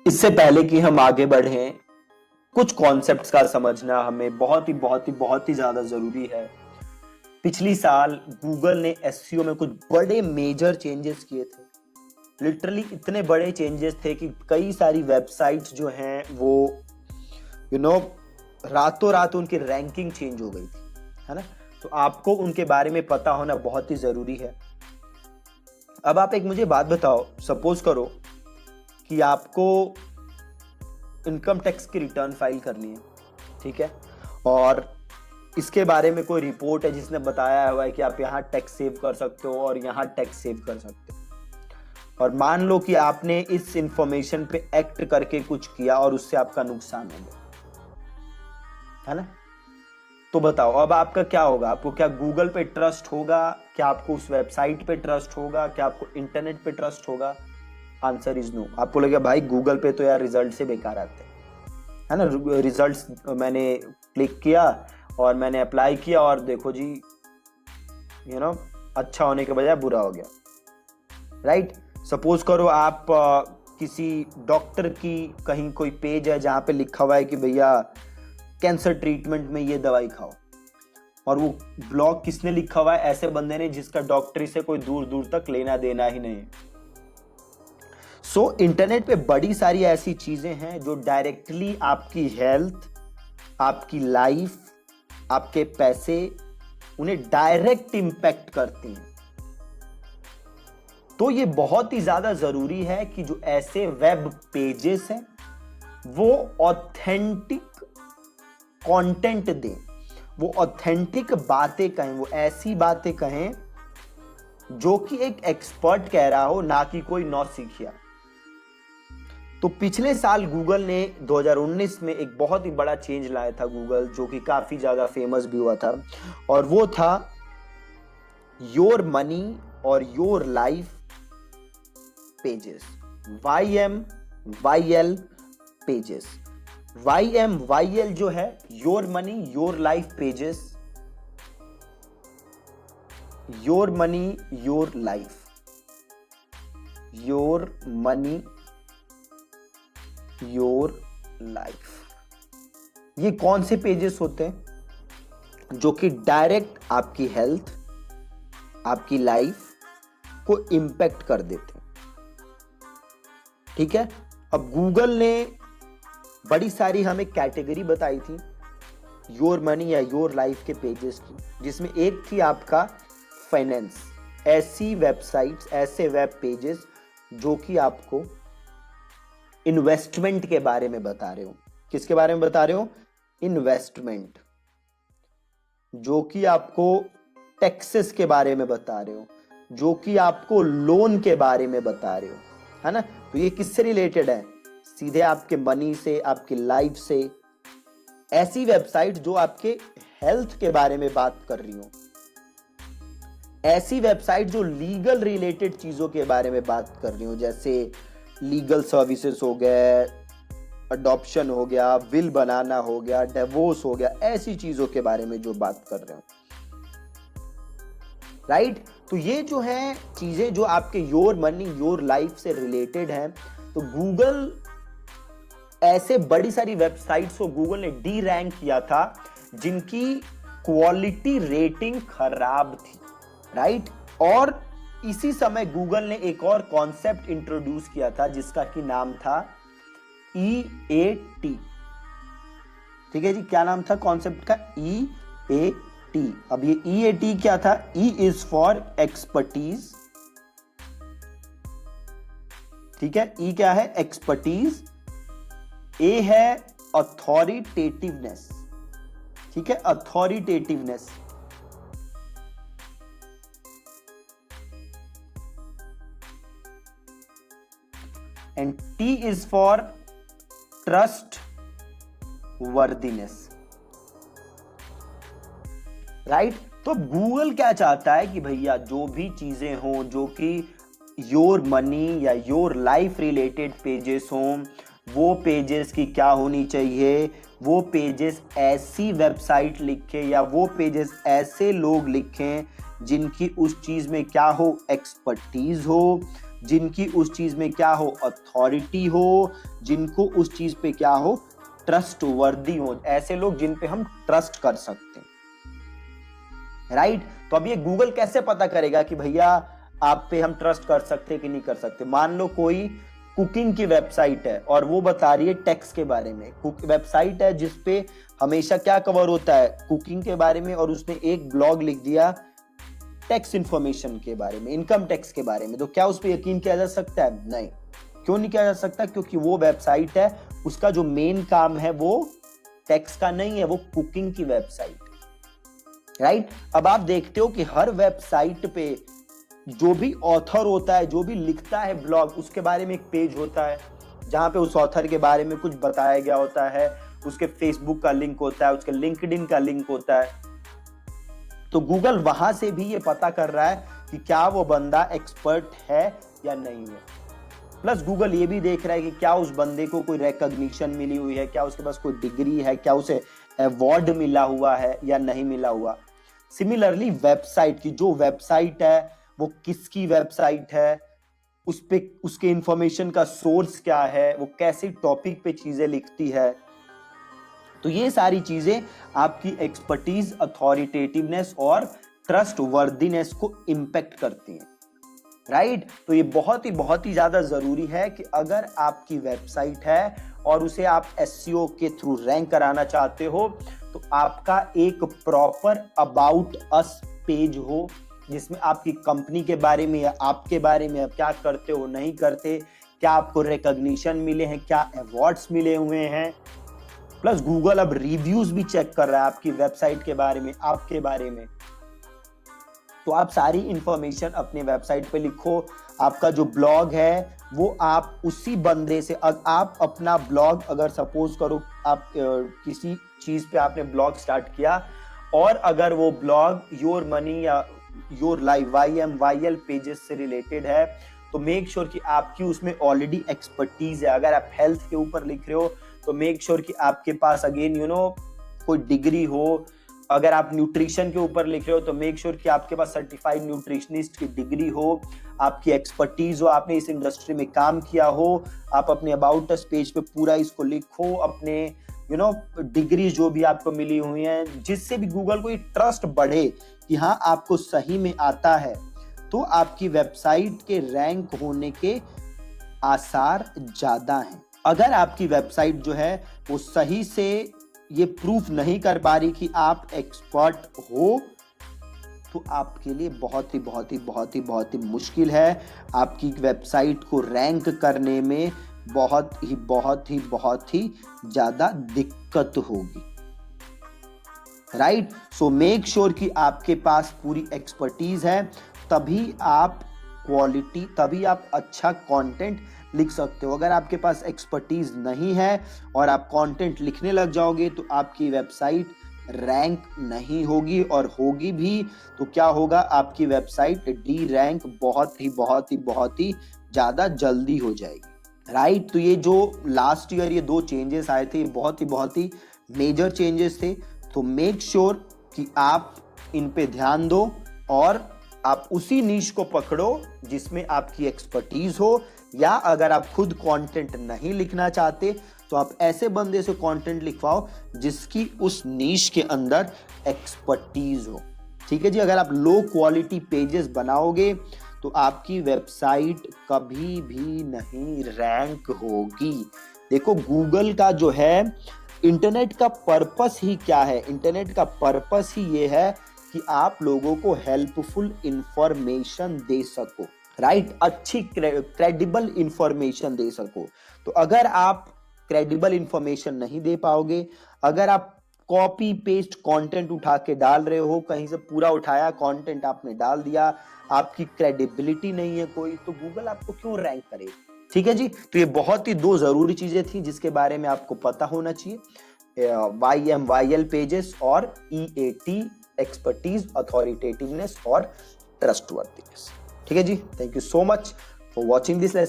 इससे पहले कि हम आगे बढ़ें, कुछ कॉन्सेप्ट्स का समझना हमें बहुत ही ज्यादा जरूरी है। पिछली साल गूगल ने एसईओ में कुछ बड़े मेजर चेंजेस किए थे। लिटरली इतने बड़े चेंजेस थे कि कई सारी वेबसाइट्स जो हैं वो रातों रात उनकी रैंकिंग चेंज हो गई थी, है ना। तो आपको उनके बारे में पता होना बहुत ही जरूरी है। अब आप एक मुझे बात बताओ, सपोज करो कि आपको इनकम टैक्स की रिटर्न फाइल करनी है, ठीक है, और इसके बारे में कोई रिपोर्ट है जिसने बताया हुआ है कि आप यहाँ टैक्स सेव कर सकते हो और यहाँ टैक्स सेव कर सकते हो, और मान लो कि आपने इस इंफॉर्मेशन पे एक्ट करके कुछ किया और उससे आपका नुकसान हो गया, है ना। तो बताओ अब आपका क्या होगा? आपको क्या गूगल पे ट्रस्ट होगा? क्या आपको उस वेबसाइट पे ट्रस्ट होगा? क्या आपको इंटरनेट पे ट्रस्ट होगा? Answer is no. आपको लगेगा भाई गूगल पे तो यार रिजल्ट से बेकार आते हैं, है ना। रिजल्ट्स मैंने क्लिक किया और मैंने अप्लाई किया और देखो जी अच्छा होने के बजाय बुरा हो गया, राइट। सपोज करो आप किसी डॉक्टर की कहीं कोई पेज है जहां पे लिखा हुआ है कि भैया कैंसर ट्रीटमेंट में ये दवाई खाओ, और वो ब्लॉग किसने लिखा हुआ है? ऐसे बंदे ने जिसका डॉक्टरी से कोई दूर दूर तक लेना देना ही नहीं है। सो इंटरनेट पे बड़ी सारी ऐसी चीजें हैं जो डायरेक्टली आपकी हेल्थ, आपकी लाइफ, आपके पैसे, उन्हें डायरेक्ट इंपैक्ट करती हैं। तो ये बहुत ही ज्यादा जरूरी है कि जो ऐसे वेब पेजेस हैं वो ऑथेंटिक कंटेंट दें, वो ऑथेंटिक बातें कहें, वो ऐसी बातें कहें जो कि एक एक्सपर्ट कह रहा हो, ना कि कोई नौसिखिया। तो पिछले साल गूगल ने 2019 में एक बहुत ही बड़ा चेंज लाया था गूगल, जो कि काफी ज्यादा फेमस भी हुआ था, और वो था योर मनी और your life pages, YMYL pages. YMYL जो है your money your life pages, your money your life, your money your life. ये कौन से पेजेस होते हैं? जो कि डायरेक्ट आपकी हेल्थ, आपकी लाइफ को इंपैक्ट कर देते हैं, ठीक है। अब गूगल ने बड़ी सारी हमें कैटेगरी बताई थी योर मनी या योर लाइफ के पेजेस की, जिसमें एक थी आपका फाइनेंस। ऐसी वेबसाइट्स, ऐसे वेब पेजेस जो कि आपको इन्वेस्टमेंट के बारे में बता रहे हो। किसके बारे में बता रहे हो? इन्वेस्टमेंट। जो कि आपको टैक्सेस के बारे में बता रहे हो, जो कि आपको लोन के बारे में बता रहे हो, है ना। तो ये किससे रिलेटेड है? सीधे आपके मनी से, आपकी लाइफ से। ऐसी वेबसाइट जो आपके हेल्थ के बारे में बात कर रही हो, ऐसी वेबसाइट जो लीगल रिलेटेड चीजों के बारे में बात कर रही हो, जैसे लीगल सर्विसेज हो गए, अडॉप्शन हो गया, विल बनाना हो गया, डिवोर्स हो गया, ऐसी चीजों के बारे में जो बात कर रहे हो, राइट। तो ये जो है चीजें जो आपके योर मनी योर लाइफ से रिलेटेड हैं, तो गूगल ऐसे बड़ी सारी वेबसाइट्स को गूगल ने डी रैंक किया था जिनकी क्वालिटी रेटिंग खराब थी, राइट। और इसी समय गूगल ने एक और कॉन्सेप्ट इंट्रोड्यूस किया था जिसका की नाम था EAT। ठीक है जी, क्या नाम था कॉन्सेप्ट का? EAT। अब ये EAT क्या था? E इज फॉर एक्सपर्टीज, ठीक है। E क्या है? एक्सपर्टीज। A है अथॉरिटेटिवनेस, ठीक है, authoritativeness. And T is for trustworthiness, right. तो गूगल क्या चाहता है कि भैया जो भी चीजें हों जो कि योर मनी या योर लाइफ रिलेटेड पेजेस हों, वो पेजेस की क्या होनी चाहिए? वो पेजेस ऐसी वेबसाइट लिखे या वो पेजेस ऐसे लोग लिखें जिनकी उस चीज में क्या हो? एक्सपर्टीज हो, जिनकी उस चीज में क्या हो, अथॉरिटी हो, जिनको उस चीज पे क्या हो, ट्रस्ट वर्दी हो, ऐसे लोग जिन पे हम ट्रस्ट कर सकते हैं, राइट। तो अब ये गूगल कैसे पता करेगा कि भैया आप पे हम ट्रस्ट कर सकते कि नहीं कर सकते। मान लो कोई कुकिंग की वेबसाइट है और वो बता रही है टैक्स के बारे में, वेबसाइट है जिसपे हमेशा क्या कवर होता है, कुकिंग के बारे में, और उसने एक ब्लॉग लिख दिया टैक्स इंफॉर्मेशन के बारे में, इनकम टैक्स के बारे में, तो क्या उस पर यकीन किया जा सकता है? नहीं। क्यों नहीं किया जा सकता? क्योंकि वो वेबसाइट है, उसका जो मेन काम है वो टैक्स का नहीं है, वो कुकिंग की वेबसाइट, राइट। अब आप देखते हो कि हर वेबसाइट पे जो भी ऑथर होता है, जो भी लिखता है ब्लॉग, उसके बारे में एक पेज होता है जहां पे उस ऑथर के बारे में कुछ बताया गया होता है, उसके फेसबुक का लिंक होता है, उसके लिंक्डइन का लिंक होता है। तो गूगल वहां से भी ये पता कर रहा है कि क्या वो बंदा एक्सपर्ट है या नहीं है। प्लस गूगल ये भी देख रहा है कि क्या उस बंदे को कोई रिकॉग्निशन मिली हुई है, क्या उसके पास कोई डिग्री है, क्या उसे अवार्ड मिला हुआ है या नहीं मिला हुआ। सिमिलरली वेबसाइट की, जो वेबसाइट है वो किसकी वेबसाइट है, उस पे उसके इंफॉर्मेशन का सोर्स क्या है, वो कैसे टॉपिक पे चीजें लिखती है, तो ये सारी चीजें आपकी एक्सपर्टीज, अथॉरिटेटिवनेस और ट्रस्ट वर्दीनेस को इंपैक्ट करती हैं, राइट। तो ये बहुत ही ज्यादा जरूरी है कि अगर आपकी वेबसाइट है और उसे आप एसईओ के थ्रू रैंक कराना चाहते हो, तो आपका एक प्रॉपर अबाउट अस पेज हो, जिसमें आपकी कंपनी के बारे में या आपके बारे में, आप क्या करते हो, नहीं करते, क्या आपको रिकॉग्निशन मिले हैं, क्या अवार्ड्स मिले हुए हैं। प्लस गूगल अब रिव्यूज भी चेक कर रहा है आपकी वेबसाइट के बारे में, आपके बारे में। तो आप सारी इंफॉर्मेशन अपने वेबसाइट पे लिखो। आपका जो ब्लॉग है वो आप उसी बंदे से, आप अपना ब्लॉग, अगर सपोज करो आप किसी चीज पे आपने ब्लॉग स्टार्ट किया और अगर वो ब्लॉग योर मनी या योर लाइफ YMYL पेजेस से रिलेटेड है, तो मेक श्योर कि आपकी उसमें ऑलरेडी एक्सपर्टीज है। अगर आप हेल्थ के ऊपर लिख रहे हो तो मेक श्योर कि आपके पास अगेन कोई डिग्री हो। अगर आप न्यूट्रिशन के ऊपर लिख रहे हो तो मेक श्योर कि आपके पास सर्टिफाइड न्यूट्रिशनिस्ट की डिग्री हो, आपकी एक्सपर्टीज हो, आपने इस इंडस्ट्री में काम किया हो। आप अपने अबाउट अस पेज पे पूरा इसको लिखो, अपने डिग्री जो भी आपको मिली हुई है, जिससे भी गूगल को ये ट्रस्ट बढ़े कि हाँ आपको सही में आता है, तो आपकी वेबसाइट के रैंक होने के आसार ज्यादा हैं। अगर आपकी वेबसाइट जो है वो सही से ये प्रूफ नहीं कर पा रही कि आप एक्सपर्ट हो, तो आपके लिए बहुत ही मुश्किल है। आपकी वेबसाइट को रैंक करने में बहुत ही ज्यादा दिक्कत होगी, राइट। सो मेक श्योर कि आपके पास पूरी एक्सपर्टीज है, तभी आप अच्छा कंटेंट लिख सकते हो। अगर आपके पास एक्सपर्टीज नहीं है और आप कंटेंट लिखने लग जाओगे तो आपकी वेबसाइट रैंक नहीं होगी, और होगी भी तो क्या होगा, आपकी वेबसाइट डी रैंक बहुत ही ज्यादा जल्दी हो जाएगी, राइट। तो ये जो लास्ट ईयर ये 2 चेंजेस आए थे, बहुत ही मेजर चेंजेस थे। तो मेक श्योर कि आप इन पे ध्यान दो और आप उसी नीश को पकड़ो जिसमें आपकी एक्सपर्टीज हो, या अगर आप खुद कंटेंट नहीं लिखना चाहते तो आप ऐसे बंदे से कंटेंट लिखवाओ जिसकी उस नीश के अंदर एक्सपर्टीज हो, ठीक है जी। अगर आप लो क्वालिटी पेजेस बनाओगे तो आपकी वेबसाइट कभी भी नहीं रैंक होगी। देखो गूगल का जो है, इंटरनेट का पर्पस ही क्या है, इंटरनेट का पर्पस ही ये है कि आप लोगों को हेल्पफुल इंफॉर्मेशन दे सको, राइट। अच्छी क्रेडिबल इंफॉर्मेशन दे सको। तो अगर आप क्रेडिबल इंफॉर्मेशन नहीं दे पाओगे, अगर आप कॉपी पेस्ट कंटेंट उठा के डाल रहे हो, कहीं से पूरा उठाया कंटेंट आपने डाल दिया, आपकी क्रेडिबिलिटी नहीं है कोई, तो गूगल आपको क्यों रैंक करे, ठीक है जी। तो ये बहुत ही 2 जरूरी चीजें थी जिसके बारे में आपको पता होना चाहिए, YMYL पेजेस और EAT एक्सपर्टीज, अथॉरिटेटिवनेस और ट्रस्टवर्थीनेस, ठीक है जी। Thank you so much for watching this lesson.